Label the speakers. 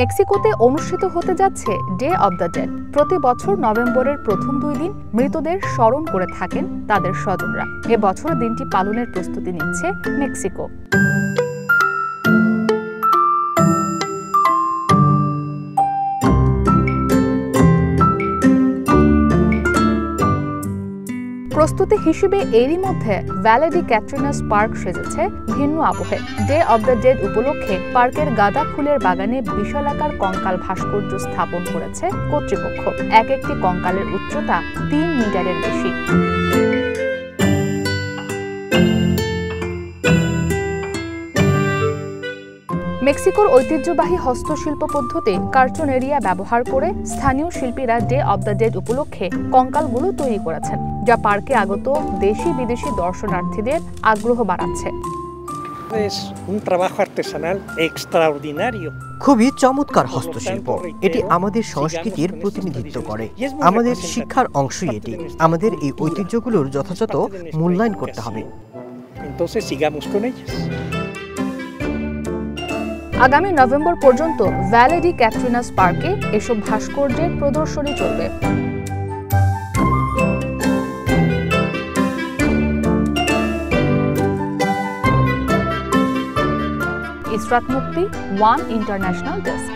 Speaker 1: মেক্সিকোতে অনুষ্ঠিত হতে যাচ্ছে ডে অব দ্য ডেড। প্রতি বছর নভেম্বরের প্রথম 2 দিন মৃতদের স্মরণ করে থাকেন তাদের স্বজনরা। এবছর দিনটি পালনের প্রস্তুতি নিচ্ছে মেক্সিকো। প্রস্তুতি হিসেবে এরই মধ্যে ভ্যালে ডি ক্যাটরিনাস পার্ক সেজেছে ভিন্ন আবহে। ডে অব দ্য ডেড উপলক্ষে পার্কের গাঁদা ফুলের বাগানে বিশালাকার কঙ্কাল ভাস্কর্য স্থাপন করেছে কর্তৃপক্ষ। এক একটি কঙ্কালের উচ্চতা 3 মিটারের বেশি। মেক্সিকোর ঐতিহ্যবাহী হস্তশিল্প পদ্ধতি কার্টুনেরিয়া ব্যবহার করে স্থানীয় শিল্পীরা ডে অব দ্য ডেড উপলক্ষে কঙ্কালগুলো তৈরি করেছেন, যা পার্কে আগত দেশি বিদেশি দর্শনার্থীদের আগ্রহ বাড়াচ্ছে।
Speaker 2: খুবই চমৎকার হস্তশিল্প। এটি আমাদের সংস্কৃতির প্রতিনিধিত্ব করে। আমাদের শিক্ষার অংশই এটি। আমাদের এই ঐতিহ্যগুলোর যথাযথ মূল্যায়ন করতে হবে।
Speaker 1: আগামী নভেম্বর পর্যন্ত ভ্যালে ডি ক্যাটরিনাস পার্কে এসব ভাস্কর্যের প্রদর্শনী চলবে। ইসরাত মুক্তি, ওয়ান ইন্টারন্যাশনাল ডেস্ক।